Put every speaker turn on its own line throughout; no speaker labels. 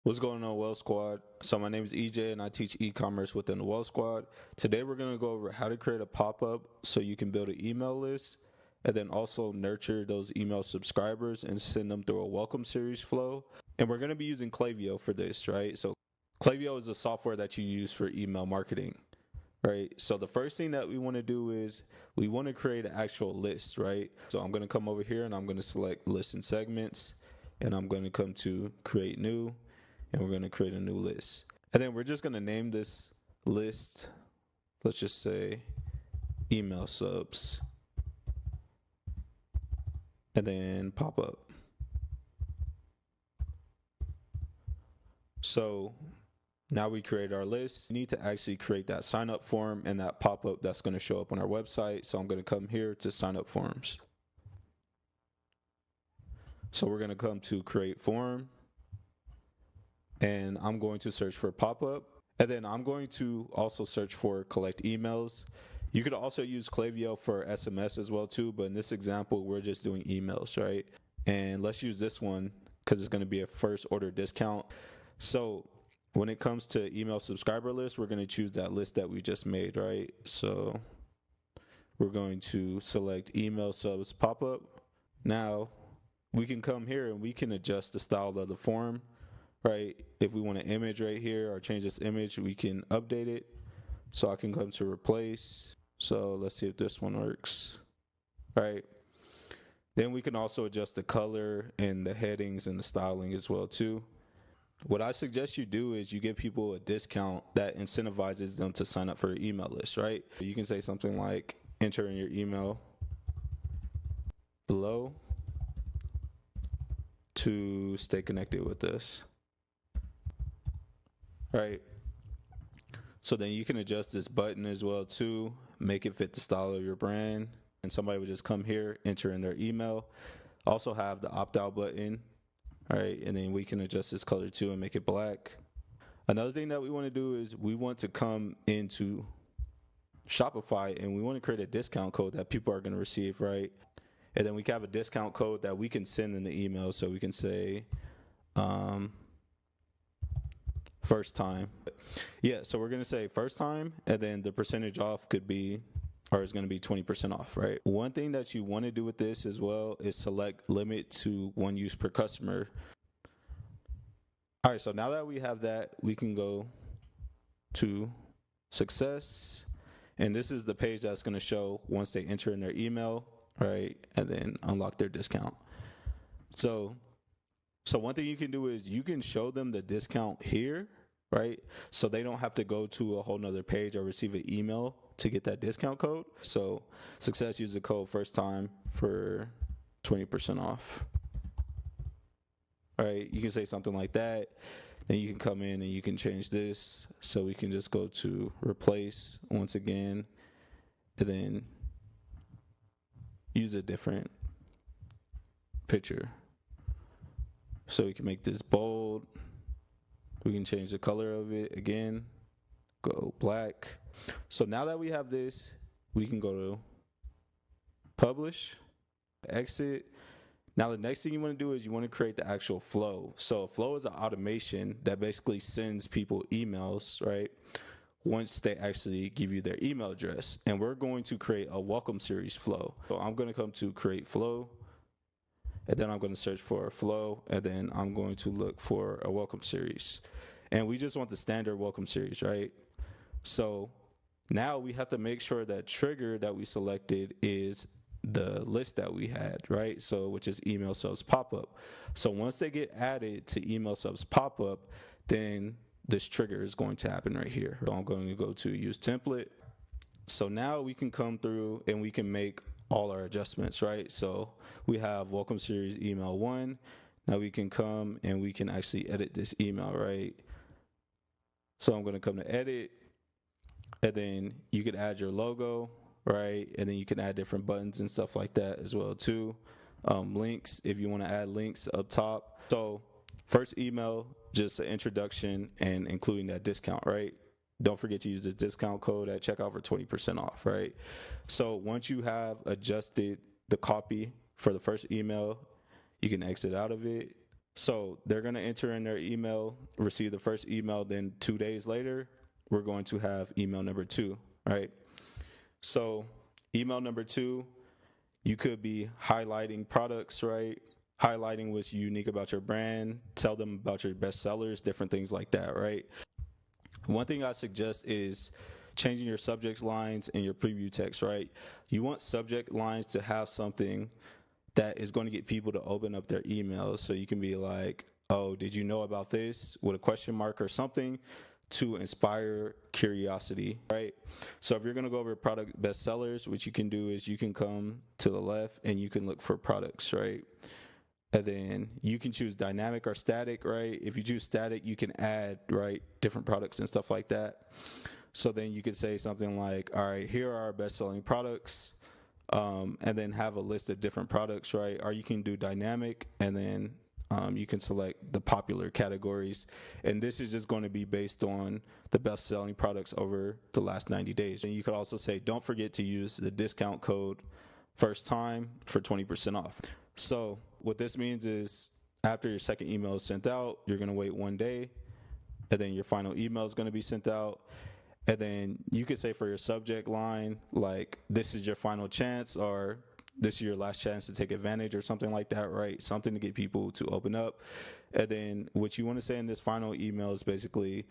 What's going on, Well Squad? So my name is EJ and I teach e-commerce within the Well Squad. Today we're going to go over how to create a pop-up so you can build an email list and then also nurture those email subscribers and send them through a welcome series flow. And we're going to be using Klaviyo for this, right? So Klaviyo is a software that you use for email marketing, right? So the first thing that we want to do is we want to create an actual list, right? So I'm going to come over here and I'm going to select list and segments and I'm going to come to create new and we're going to create a new list. And then we're just going to name this list, let's just say email subs, and then pop up. So now we create our list. We need to actually create that sign up form and that pop up that's going to show up on our website. So I'm going to come here to sign up forms. So we're going to come to create form. And I'm going to search for pop-up. And then I'm going to also search for collect emails. You could also use Klaviyo for SMS as well too, but in this example, we're just doing emails, right? And let's use this one because it's going to be a first order discount. So when it comes to email subscriber list, we're going to choose that list that we just made, right? So we're going to select email subs pop-up. Now we can come here and we can adjust the style of the form. Right, if we want an image right here or change this image, we can update it. So I can come to replace. So let's see if this one works. All right. Then we can also adjust the color and the headings and the styling as well too. What I suggest you do is you give people a discount that incentivizes them to sign up for your email list, right? You can say something like enter in your email below to stay connected with us. Right. So then you can adjust this button as well too, make it fit the style of your brand. And somebody would just come here, enter in their email. Also have the opt-out button, right? And then we can adjust this color too and make it black. Another thing that we want to do is we want to come into Shopify and we want to create a discount code that people are going to receive, right? And then we can have a discount code that we can send in the email. So we can say, first time. Yeah, so we're going to say first time, and then the percentage off could be, or is going to be 20% off, right? One thing that you want to do with this as well is select limit to one use per customer. All right, so now that we have that, we can go to success, and this is the page that's going to show once they enter in their email, right, and then unlock their discount. So one thing you can do is you can show them the discount here, right? So they don't have to go to a whole nother page or receive an email to get that discount code. So success, use the code first time for 20% off. All right, you can say something like that. Then you can come in and you can change this. So we can just go to replace once again, and then use a different picture. So we can make this bold. We can change the color of it again, go black. So now that we have this, we can go to publish, exit. Now the next thing you want to do is you want to create the actual flow. So a flow is an automation that basically sends people emails, right? Once they actually give you their email address. And we're going to create a welcome series flow. So I'm going to come to create flow. And then I'm going to search for a flow, and then I'm going to look for a welcome series. And we just want the standard welcome series, right? So now we have to make sure that trigger that we selected is the list that we had, right? So which is email subs pop-up. So once they get added to email subs pop-up, then this trigger is going to happen right here. So I'm going to go to use template. So now we can come through and we can make all our adjustments, right? So we have welcome series email 1. Now we can come and we can actually edit this email, right? So I'm going to come to edit, and then you can add your logo, right? And then you can add different buttons and stuff like that as well too. Links, if you want to add links up top. So first email, just an introduction and including that discount, right? Don't forget to use the discount code at checkout for 20% off, right? So once you have adjusted the copy for the first email, you can exit out of it. So they're going to enter in their email, receive the first email, then 2 days later, we're going to have email number 2, right? So email number 2, you could be highlighting products, right? Highlighting what's unique about your brand, tell them about your best sellers, different things like that, right? One thing I suggest is changing your subject lines and your preview text, right? You want subject lines to have something that is going to get people to open up their emails. So you can be like, oh, did you know about this? With a question mark or something to inspire curiosity, right? So if you're going to go over product bestsellers, what you can do is you can come to the left and you can look for products, right? And then you can choose dynamic or static, right? If you choose static, you can add, right, different products and stuff like that. So then you could say something like, all right, here are our best-selling products, and then have a list of different products, right? Or you can do dynamic, and then you can select the popular categories. And this is just going to be based on the best-selling products over the last 90 days. And you could also say, don't forget to use the discount code first time for 20% off. So what this means is after your second email is sent out, you're going to wait 1 day, and then your final email is going to be sent out. And then you could say for your subject line, like, this is your final chance, or this is your last chance to take advantage, or something like that, right? Something to get people to open up. And then what you want to say in this final email is basically,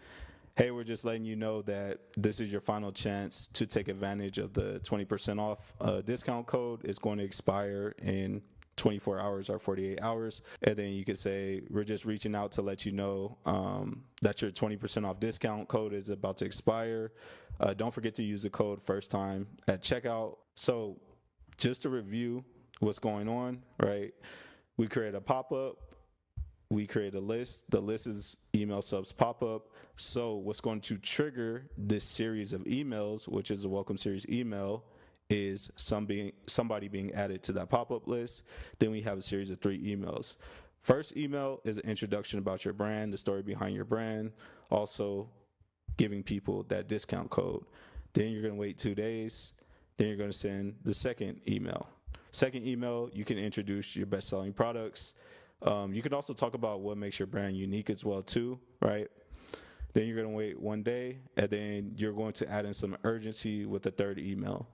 hey, we're just letting you know that this is your final chance to take advantage of the 20% off discount code. It's going to expire in 24 hours or 48 hours. And then you could say, we're just reaching out to let you know that your 20% off discount code is about to expire. Don't forget to use the code first time at checkout. So just to review what's going on, right? We create a pop-up. We create a list. The list is email subs pop-up. So what's going to trigger this series of emails, which is a welcome series email, is somebody being added to that pop-up list. Then we have a series of 3 emails. First email is an introduction about your brand, the story behind your brand, also giving people that discount code. Then you're going to wait 2 days. Then you're going to send the second email. Second email, you can introduce your best-selling products. You can also talk about what makes your brand unique as well too, right? Then you're going to wait 1 day, and then you're going to add in some urgency with the third email.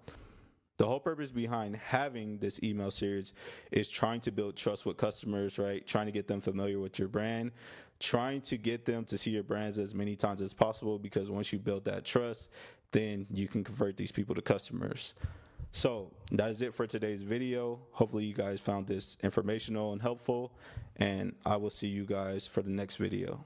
The whole purpose behind having this email series is trying to build trust with customers, right? Trying to get them familiar with your brand, trying to get them to see your brands as many times as possible, because once you build that trust, then you can convert these people to customers. So that is it for today's video. Hopefully you guys found this informational and helpful, and I will see you guys for the next video.